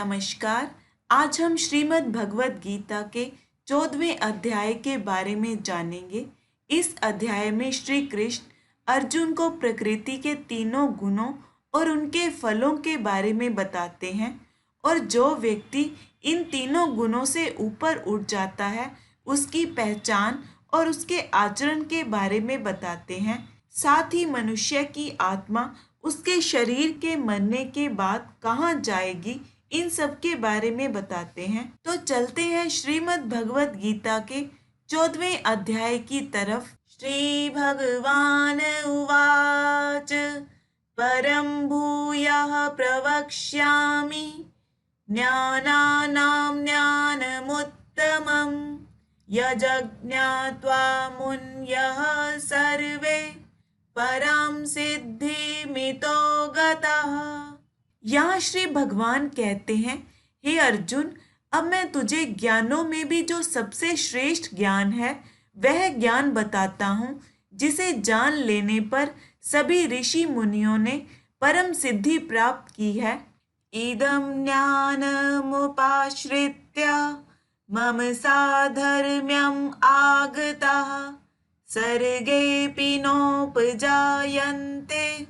नमस्कार। आज हम श्रीमद् भगवत गीता के 14वें अध्याय के बारे में जानेंगे। इस अध्याय में श्री कृष्ण अर्जुन को प्रकृति के तीनों गुणों और उनके फलों के बारे में बताते हैं और जो व्यक्ति इन तीनों गुणों से ऊपर उठ जाता है उसकी पहचान और उसके आचरण के बारे में बताते हैं। साथ ही मनुष्य की आत्मा उसके शरीर के मरने के बाद कहाँ जाएगी, इन सब के बारे में बताते हैं। तो चलते हैं श्रीमद् भगवत गीता के 14वें अध्याय की तरफ। श्री भगवान उवाच परम भूयः प्रवक्ष्यामि ज्ञानानां ज्ञानमुत्तमं यज्ञात्वा मुनयः सर्वे परां सिद्धिमितो गतः। यहाँ श्री भगवान कहते हैं, हे अर्जुन, अब मैं तुझे ज्ञानों में भी जो सबसे श्रेष्ठ ज्ञान है वह ज्ञान बताता हूँ, जिसे जान लेने पर सभी ऋषि मुनियों ने परम सिद्धि प्राप्त की है। इदं ज्ञानमुपाश्रित्य मम साधर्म्यम् आगताः सर्गेऽपि नोपजायन्ते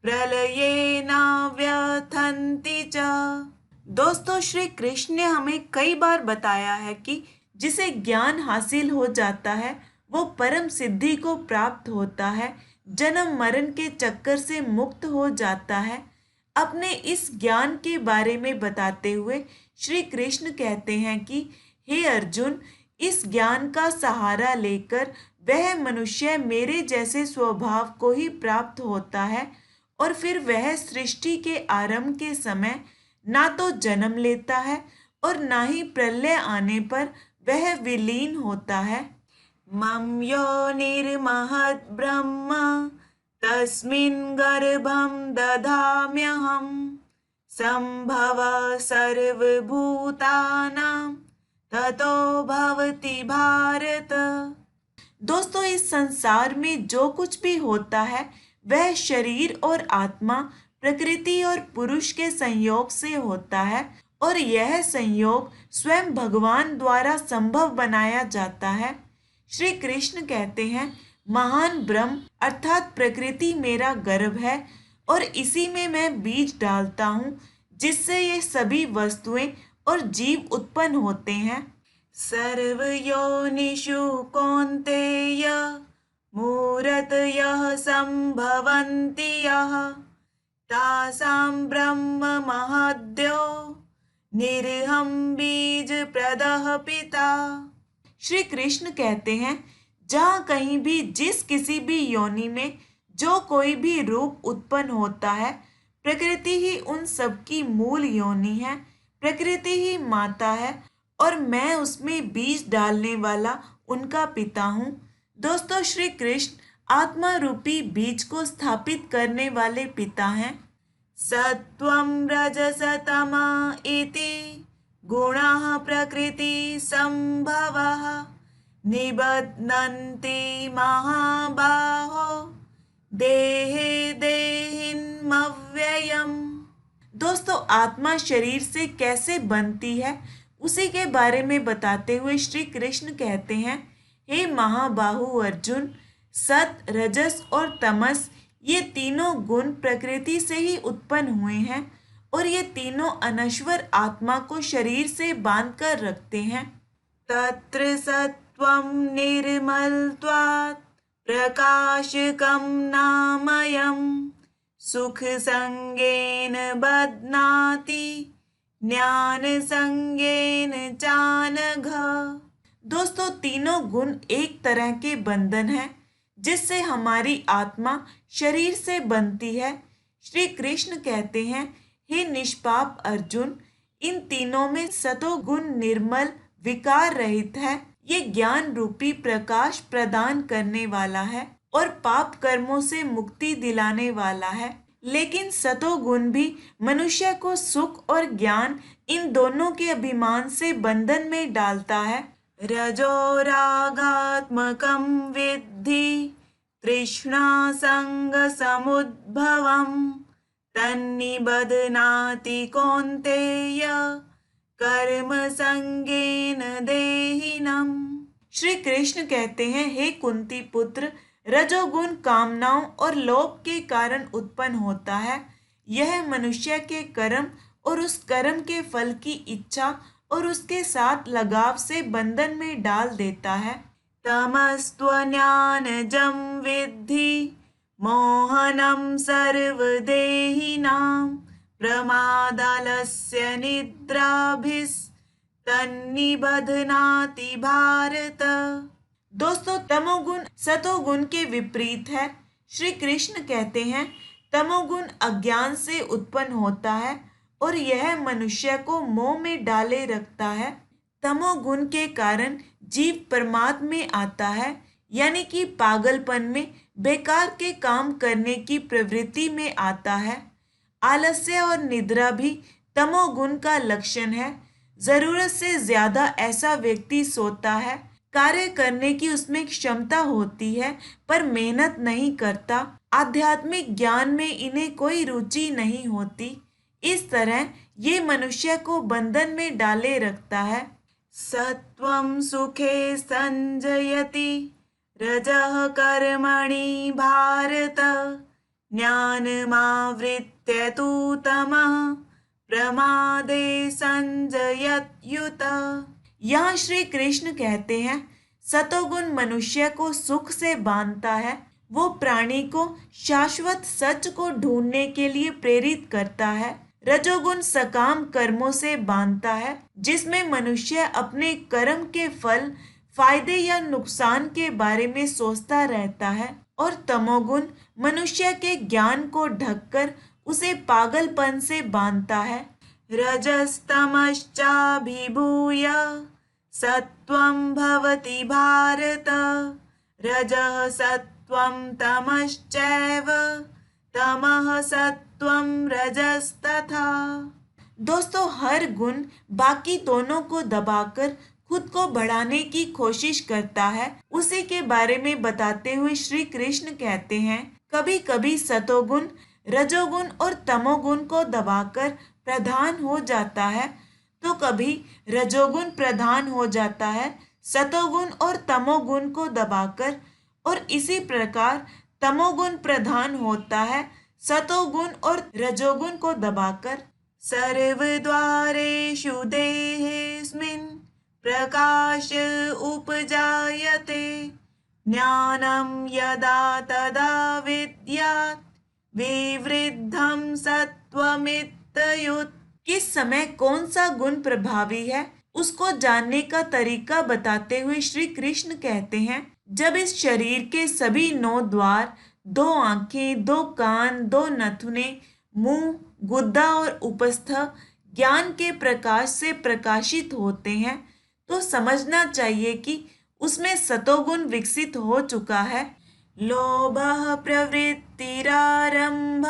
प्रलये न व्यथन्ति च। दोस्तों, श्री कृष्ण ने हमें कई बार बताया है कि जिसे ज्ञान हासिल हो जाता है वो परम सिद्धि को प्राप्त होता है, जन्म मरण के चक्कर से मुक्त हो जाता है। अपने इस ज्ञान के बारे में बताते हुए श्री कृष्ण कहते हैं कि हे अर्जुन, इस ज्ञान का सहारा लेकर वह मनुष्य मेरे जैसे स्वभाव को ही प्राप्त होता है और फिर वह सृष्टि के आरंभ के समय ना तो जन्म लेता है और ना ही प्रलय आने पर वह विलीन होता है। मम योनिर्महद् ब्रह्म तस्मिन् गर्भं दधाम्यहम् सम्भवः सर्वभूतानां ततो भवति भारत। दोस्तों, इस संसार में जो कुछ भी होता है वह शरीर और आत्मा, प्रकृति और पुरुष के संयोग से होता है और यह संयोग स्वयं भगवान द्वारा संभव बनाया जाता है। श्री कृष्ण कहते हैं, महान ब्रह्म अर्थात प्रकृति मेरा गर्भ है और इसी में मैं बीज डालता हूँ जिससे ये सभी वस्तुएं और जीव उत्पन्न होते हैं। सर्वयोनिषु कौन्तेय मूर्तयः सम्भवन्ति यः तासां ब्रह्म महद्यो निरहं बीज प्रदः पिता। श्री कृष्ण कहते हैं, जहाँ कहीं भी जिस किसी भी योनि में जो कोई भी रूप उत्पन्न होता है, प्रकृति ही उन सब की मूल योनि है, प्रकृति ही माता है और मैं उसमें बीज डालने वाला उनका पिता हूँ। दोस्तों, श्री कृष्ण आत्मा रूपी बीज को स्थापित करने वाले पिता हैं। सत्वं रजस तमा इति गुणाः प्रकृति संभवः निबध्नन्ति महाबाहो देहे देहिन्मव्ययम्। दोस्तों, आत्मा शरीर से कैसे बनती है उसी के बारे में बताते हुए श्री कृष्ण कहते हैं, हे महाबाहु अर्जुन, सत, रजस और तमस ये तीनों गुण प्रकृति से ही उत्पन्न हुए हैं और ये तीनों अनश्वर आत्मा को शरीर से बांध कर रखते हैं। तत्र सत्वं निर्मलत्वात् प्रकाशकं नामयम् सुख संगेन बध्नाति ज्ञान संगेन चानघ। दोस्तों, तीनों गुण एक तरह के बंधन हैं जिससे हमारी आत्मा शरीर से बनती है। श्री कृष्ण कहते हैं, हे निष्पाप अर्जुन, इन तीनों में सतोगुण निर्मल विकार रहित है। ये ज्ञान रूपी प्रकाश प्रदान करने वाला है और पाप कर्मों से मुक्ति दिलाने वाला है। लेकिन सतोगुण भी मनुष्य को सुख और ज्ञान इन दोनों के अभिमान से बंधन में डालता है। रजो रागात्मकं विद्धि तृष्णा संग समुद्भवम् तन्निबध्नाति कौन्तेय कर्म संगेन देहिनम्। श्री कृष्ण कहते हैं, हे कुंती पुत्र, रजोगुण कामनाओं और लोभ के कारण उत्पन्न होता है। यह मनुष्य के कर्म और उस कर्म के फल की इच्छा और उसके साथ लगाव से बंधन में डाल देता है। तमस्त्वज्ञानजं विद्धि मोहनं सर्वदेहिनां प्रमादालस्य निद्राभिस्तन्निबध्नाति भारत। दोस्तों, तमोगुण सतोगुण के विपरीत है। श्री कृष्ण कहते हैं, तमोगुण अज्ञान से उत्पन्न होता है और यह मनुष्य को मोह में डाले रखता है। तमोगुण के कारण जीव प्रमाद में आता है, यानी कि पागलपन में बेकार के काम करने की प्रवृत्ति में आता है। आलस्य और निद्रा भी तमोगुण का लक्षण है। जरूरत से ज्यादा ऐसा व्यक्ति सोता है, कार्य करने की उसमें क्षमता होती है पर मेहनत नहीं करता। आध्यात्मिक ज्ञान में इन्हें कोई रुचि नहीं होती। इस तरह ये मनुष्य को बंधन में डाले रखता है। सत्वं सुखे संजयति रजः कर्मणि भारत ज्ञानमावृत्य तु तमः प्रमादे संजयत्युत। यहाँ श्री कृष्ण कहते हैं, सतोगुण मनुष्य को सुख से बांधता है। वो प्राणी को शाश्वत सच को ढूंढने के लिए प्रेरित करता है। रजोगुण सकाम कर्मों से बांधता है, जिसमें मनुष्य अपने कर्म के फल, फायदे या नुकसान के बारे में सोचता रहता है। और तमोगुण मनुष्य के ज्ञान को ढककर उसे पागलपन से बांधता है। रजस्तमश्चाभिभूय सत्वं भवति भारत रजः सत्वं तमश्चैव तमः सत्वं रजस्तथा। दोस्तों, हर गुण बाकी दोनों को दबाकर खुद को बढ़ाने की कोशिश करता है। उसी के बारे में बताते हुए श्री कृष्ण कहते हैं, कभी कभी सतोगुण रजोगुण और तमोगुण को दबाकर प्रधान हो जाता है, तो कभी रजोगुण प्रधान हो जाता है सतोगुण और तमोगुण को दबाकर, और इसी प्रकार तमोगुण प्रधान होता है सतोगुण और रजोगुण को दबाकर। सर्वद्वारेषु देहेऽस्मिन् प्रकाश उपजायते ज्ञानं यदा तदा विद्यात् विवृद्धं सत्वमित्युत। किस समय कौन सा गुण प्रभावी है उसको जानने का तरीका बताते हुए श्री कृष्ण कहते हैं, जब इस शरीर के सभी 9 द्वार, 2 आंखें, 2 कान, 2 नथुने, मुंह, गुद्दा और उपस्थ ज्ञान के प्रकाश से प्रकाशित होते हैं, तो समझना चाहिए कि उसमें सतोगुण विकसित हो चुका है। लोभः प्रवृत्तिरारंभ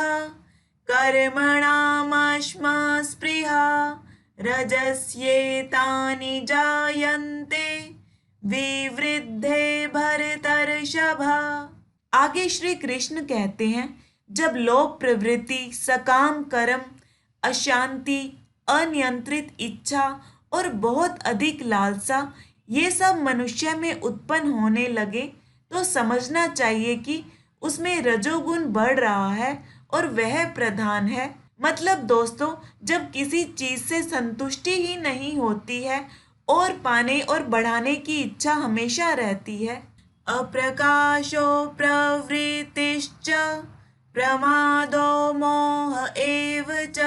कर्मणामश्मा स्पृहा रजस्येतानि जायन्ते विवृद्धे भरतर्षभा। आगे श्री कृष्ण कहते हैं, जब लोभ प्रवृत्ति, सकाम कर्म, अशांति, अनियंत्रित इच्छा और बहुत अधिक लालसा ये सब मनुष्य में उत्पन्न होने लगे, तो समझना चाहिए कि उसमें रजोगुण बढ़ रहा है और वह प्रधान है। मतलब दोस्तों, जब किसी चीज से संतुष्टि ही नहीं होती है और पाने और बढ़ाने की इच्छा हमेशा रहती है। अप्रकाशो प्रवृत्तिश्च प्रमादो मोह एव च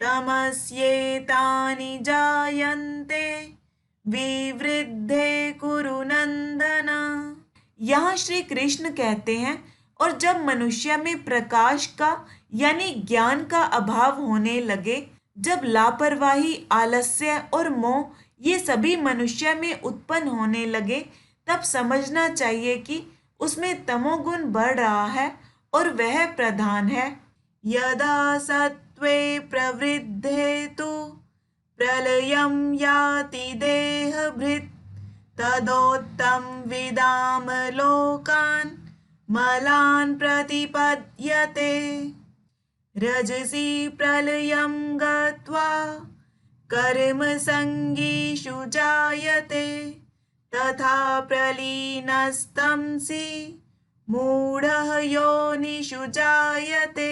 तमस्येतानि जायन्ते विवृद्धे कुरु नंदन। यहाँ श्री कृष्ण कहते हैं, और जब मनुष्य में प्रकाश का यानी ज्ञान का अभाव होने लगे, जब लापरवाही, आलस्य और मोह ये सभी मनुष्य में उत्पन्न होने लगे, तब समझना चाहिए कि उसमें तमोगुण बढ़ रहा है और वह प्रधान है। यदा सत्वे प्रवृद्धे तु प्रलयं याति देहभृत् तदोत्तम विदाम लोकान् मलान् प्रतिपद्यते। रजसी प्रलयं गत्वा कर्मसङ्गीषु जायते तथा प्रलीनस्तंसि मूढ़ः योनिषु जायते।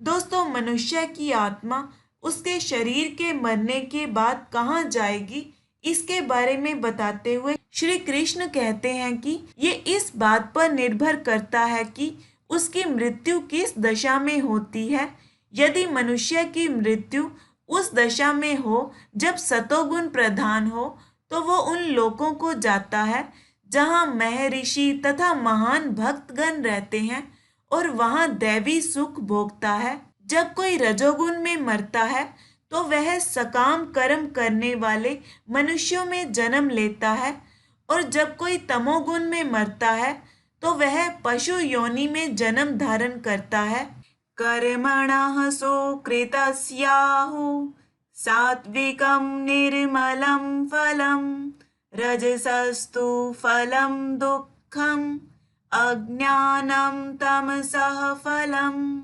दोस्तों, मनुष्य की आत्मा उसके शरीर के मरने के बाद कहाँ जाएगी, इसके बारे में बताते हुए श्री कृष्ण कहते हैं कि ये इस बात पर निर्भर करता है कि उसकी मृत्यु किस दशा में होती है। यदि मनुष्य की मृत्यु उस दशा में हो जब सतोगुण प्रधान हो, तो वो उन लोकों को जाता है जहाँ महर्षि तथा महान भक्तगण रहते हैं और वहाँ दैवी सुख भोगता है। जब कोई रजोगुण में मरता है तो वह सकाम कर्म करने वाले मनुष्यों में जन्म लेता है, और जब कोई तमोगुण में मरता है तो वह पशु योनि में जन्म धारण करता है। कर्मणः सुकृतस्याहुः सात्विकं निर्मलं फलं रजसस्तु फलं दुःखम् अज्ञानं तमसः फलम्।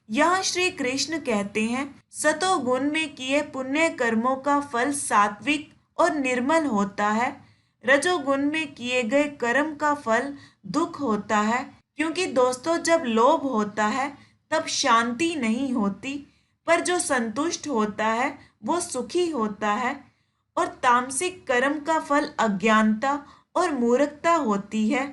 यहाँ श्री कृष्ण कहते हैं, सतोगुण में किए पुण्य कर्मों का फल सात्विक और निर्मल होता है। रजोगुण में किए गए कर्म का फल दुख होता है, क्योंकि दोस्तों जब लोभ होता है तब शांति नहीं होती, पर जो संतुष्ट होता है वो सुखी होता है। और तामसिक कर्म का फल अज्ञानता और मूर्खता होती है।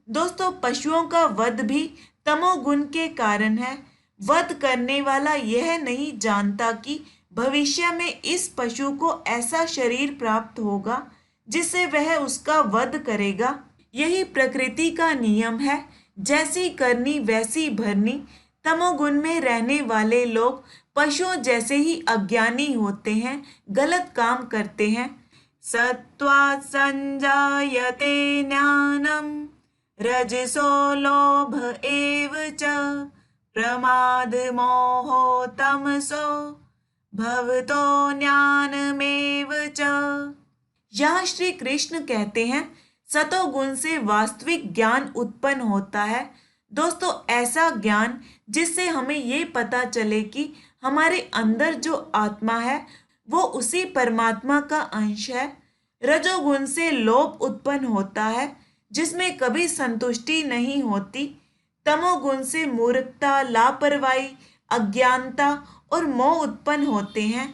दोस्तों, पशुओं का वध भी तमोगुण के कारण है। वध करने वाला यह नहीं जानता कि भविष्य में इस पशु को ऐसा शरीर प्राप्त होगा जिससे वह उसका वध करेगा। यही प्रकृति का नियम है, जैसी करनी वैसी भरनी। तमोगुण में रहने वाले लोग पशुओं जैसे ही अज्ञानी होते हैं, गलत काम करते हैं। सत्त्वात् संजायते ज्ञानम् रजसो लोभ एव च प्रमाद मोहो तमसो भवतो ज्ञानमेव च। यहाँ श्री कृष्ण कहते हैं, सतोगुण से वास्तविक ज्ञान उत्पन्न होता है। दोस्तों, ऐसा ज्ञान जिससे हमें ये पता चले कि हमारे अंदर जो आत्मा है वो उसी परमात्मा का अंश है। रजोगुण से लोभ उत्पन्न होता है, जिसमें कभी संतुष्टि नहीं होती। तमोगुण से मूर्खता, लापरवाही, अज्ञानता और मोह उत्पन्न होते हैं।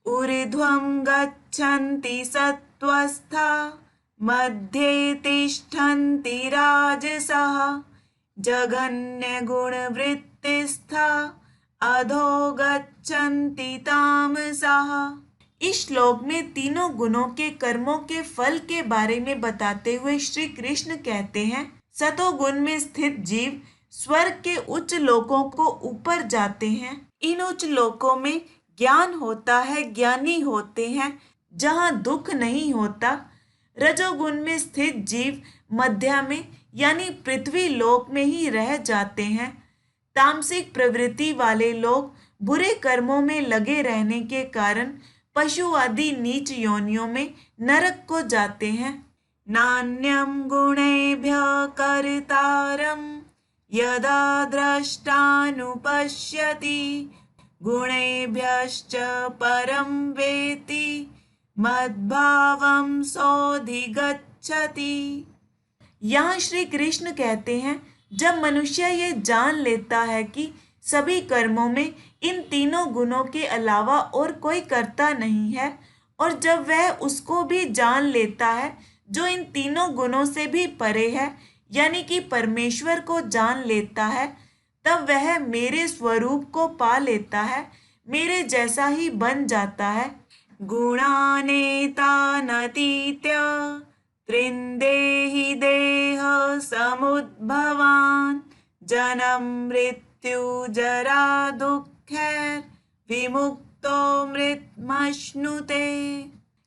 ऊर्ध्वं गच्छन्ति सत्त्वस्था मध्ये तिष्ठन्ति राजसः जघन्य गुणवृत्तिस्था अधो गच्छन्ति तामसः। इस श्लोक में तीनों गुणों के कर्मों के फल के बारे में बताते हुए श्री कृष्ण कहते हैं, सतोगुण में स्थित जीव स्वर्ग के उच्च लोकों को ऊपर जाते हैं। इन उच्च लोकों में ज्ञान होता है, ज्ञानी होते हैं, जहाँ दुख नहीं होता। रजोगुण में स्थित जीव मध्य में यानी पृथ्वी लोक में ही रह जाते हैं। तामसिक प्रवृत्ति वाले लोग बुरे कर्मों में लगे रहने के कारण पशु आदि नीच योनियों में नरक को जाते हैं। नान्यं गुणेभ्यः कर्तारं यदा द्रष्टानुपश्यति गुणेभ्यश्च परं वेति मद्भावं सोऽधिगच्छति। यहाँ श्री कृष्ण कहते हैं, जब मनुष्य ये जान लेता है कि सभी कर्मों में इन तीनों गुणों के अलावा और कोई कर्ता नहीं है, और जब वह उसको भी जान लेता है जो इन तीनों गुणों से भी परे है, यानी कि परमेश्वर को जान लेता है, तब वह मेरे स्वरूप को पा लेता है, मेरे जैसा ही बन जाता है। गुणानेतानतीत्य त्रिन्देहि देह समुद्भवान् जन्म मृत्यु जरा दुःखैर् विमुक्तो मृतमश्नुते।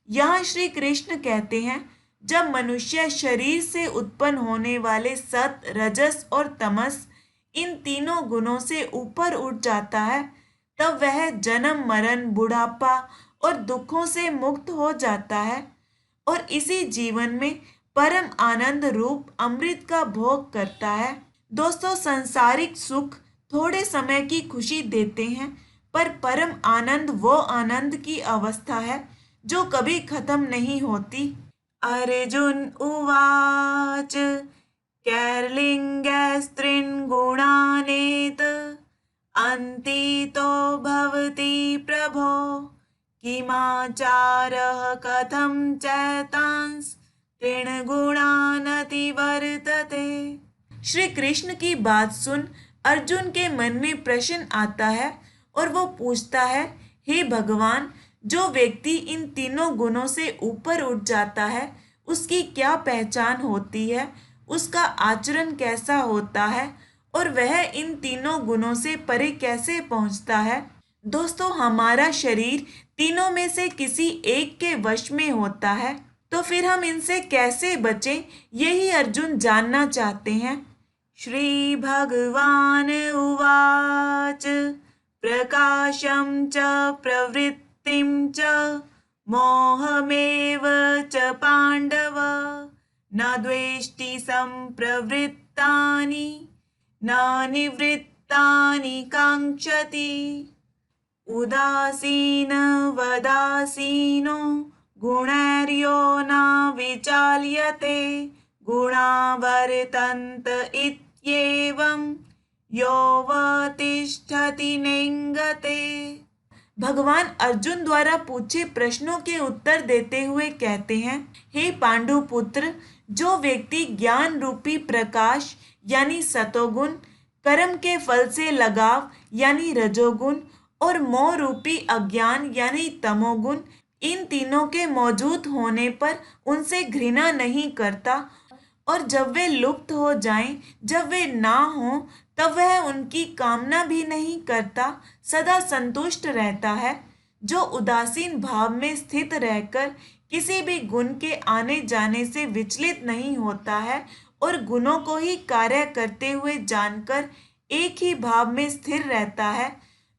यहाँ श्री कृष्ण कहते हैं, जब मनुष्य शरीर से उत्पन्न होने वाले सत, रजस और तमस इन तीनों गुणों से ऊपर उठ जाता है, तब वह जन्म, मरण, बुढ़ापा और दुखों से मुक्त हो जाता है और इसी जीवन में परम आनंद रूप अमृत का भोग करता है। दोस्तों, सांसारिक सुख थोड़े समय की खुशी देते हैं, पर परम आनंद वो आनंद की अवस्था है जो कभी खत्म नहीं होती। अर्जुन उवाच कैर्लिङ्गस्त्रीन् गुणानेत अन्तितो भवति प्रभो किमाचारः कथं चैतांस् त्रीन् गुणानतिवर्तते। श्री कृष्ण की बात सुन अर्जुन के मन में प्रश्न आता है और वो पूछता है, हे भगवान, जो व्यक्ति इन तीनों गुणों से ऊपर उठ जाता है उसकी क्या पहचान होती है, उसका आचरण कैसा होता है और वह इन तीनों गुणों से परे कैसे पहुंचता है। दोस्तों, हमारा शरीर तीनों में से किसी एक के वश में होता है, तो फिर हम इनसे कैसे बचें, यही अर्जुन जानना चाहते हैं। श्री भगवान उवाच प्रकाशं च प्रवृत्तिं च मोहमेव च पाण्डव न द्वेष्टि सम्प्रवृत्तानि न निवृत्तानि काङ्क्षति उदासीनवदासीनो गुणैर्यो न विचाल्यते गुणा वर्तन्त इत्येवं योऽवतिष्ठति नेङ्गते। भगवान अर्जुन द्वारा पूछे प्रश्नों के उत्तर देते हुए कहते हैं, हे पांडु पुत्र, जो व्यक्ति ज्ञान रूपी प्रकाश यानी सतोगुण, कर्म के फल से लगाव यानी रजोगुण और मोह रूपी अज्ञान यानी तमोगुण, इन तीनों के मौजूद होने पर उनसे घृणा नहीं करता और जब वे लुप्त हो जाएं, जब वे ना हों, तब वह उनकी कामना भी नहीं करता, सदा संतुष्ट रहता है, जो उदासीन भाव में स्थित रहकर किसी भी गुण के आने जाने से विचलित नहीं होता है और गुणों को ही कार्य करते हुए जानकर एक ही भाव में स्थिर रहता है।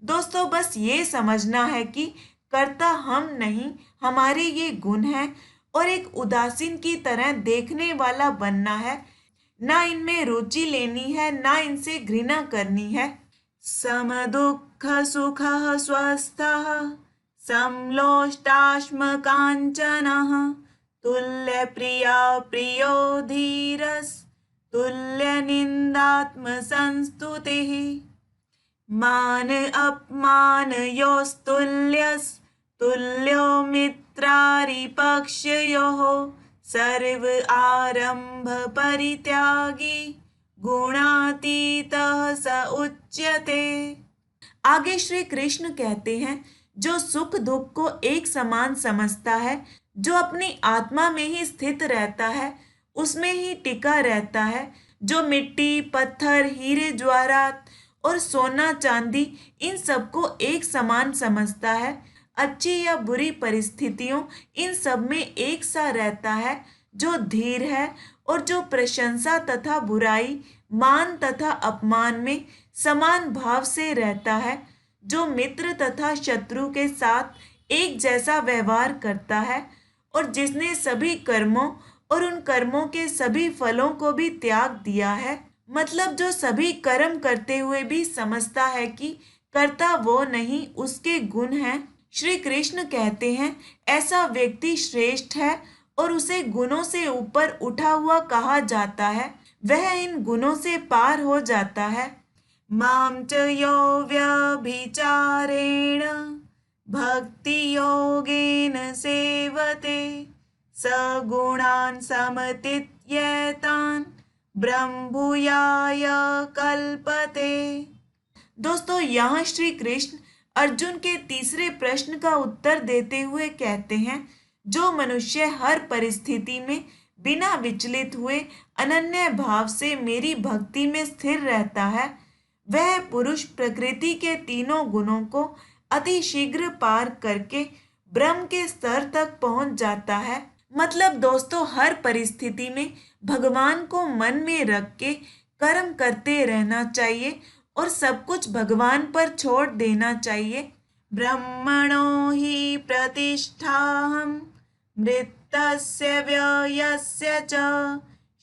दोस्तों, बस ये समझना है कि कर्ता हम नहीं, हमारे ये गुण हैं और एक उदासीन की तरह देखने वाला बनना है, ना इनमें रुचि लेनी है, ना इनसे घृणा करनी है। समदुःख सुखः स्वस्थः समलोष्टाश्मकाञ्चनः तुल्यप्रिया प्रियो धीरस् तुल्यनिन्दात्मसंस्तुतिः मान अपमानयोस्तुल्यस् तुल्यो मित्रारिपक्षयोः सर्व आरंभ परित्यागी गुणातीतः स उच्यते। आगे श्री कृष्ण कहते हैं, जो सुख दुख को एक समान समझता है, जो अपनी आत्मा में ही स्थित रहता है, उसमें ही टिका रहता है, जो मिट्टी पत्थर हीरे ज्वारात और सोना चांदी इन सबको एक समान समझता है, अच्छी या बुरी परिस्थितियों इन सब में एक सा रहता है, जो धीर है और जो प्रशंसा तथा बुराई, मान तथा अपमान में समान भाव से रहता है, जो मित्र तथा शत्रु के साथ एक जैसा व्यवहार करता है और जिसने सभी कर्मों और उन कर्मों के सभी फलों को भी त्याग दिया है, मतलब जो सभी कर्म करते हुए भी समझता है कि कर्ता वो नहीं, उसके गुण हैं। श्री कृष्ण कहते हैं, ऐसा व्यक्ति श्रेष्ठ है और उसे गुणों से ऊपर उठा हुआ कहा जाता है, वह इन गुणों से पार हो जाता है। मां च यो व्यभिचारेण भक्ति योगेन सेवते सगुणान् समतीत्येतान् ब्रह्मभूयाय कल्पते। दोस्तों, यहाँ श्री कृष्ण अर्जुन के तीसरे प्रश्न का उत्तर देते हुए कहते हैं, जो मनुष्य हर परिस्थिति में बिना विचलित हुए अनन्य भाव से मेरी भक्ति में स्थिर रहता है, वह पुरुष प्रकृति के तीनों गुणों को अति शीघ्र पार करके ब्रह्म के स्तर तक पहुंच जाता है। मतलब दोस्तों, हर परिस्थिति में भगवान को मन में रख के कर्म करते रहना चाहिए और सब कुछ भगवान पर छोड़ देना चाहिए। ब्रह्मणो हि प्रतिष्ठाहं मृतस्य व्ययस्य च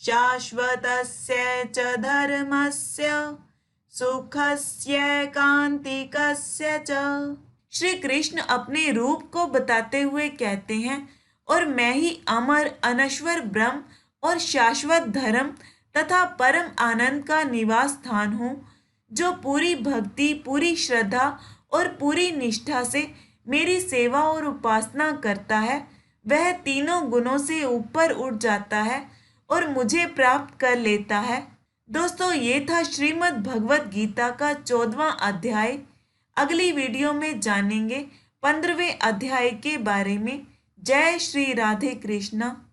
शाश्वतस्य च धर्मस्य सुखस्य कांतिकस्य च। श्री कृष्ण अपने रूप को बताते हुए कहते हैं, और मैं ही अमर अनश्वर ब्रह्म और शाश्वत धर्म तथा परम आनंद का निवास स्थान हूँ। जो पूरी भक्ति, पूरी श्रद्धा और पूरी निष्ठा से मेरी सेवा और उपासना करता है, वह तीनों गुणों से ऊपर उठ जाता है और मुझे प्राप्त कर लेता है। दोस्तों, ये था श्रीमद् भगवत गीता का 14वां अध्याय। अगली वीडियो में जानेंगे 15वें अध्याय के बारे में। जय श्री राधे कृष्णा।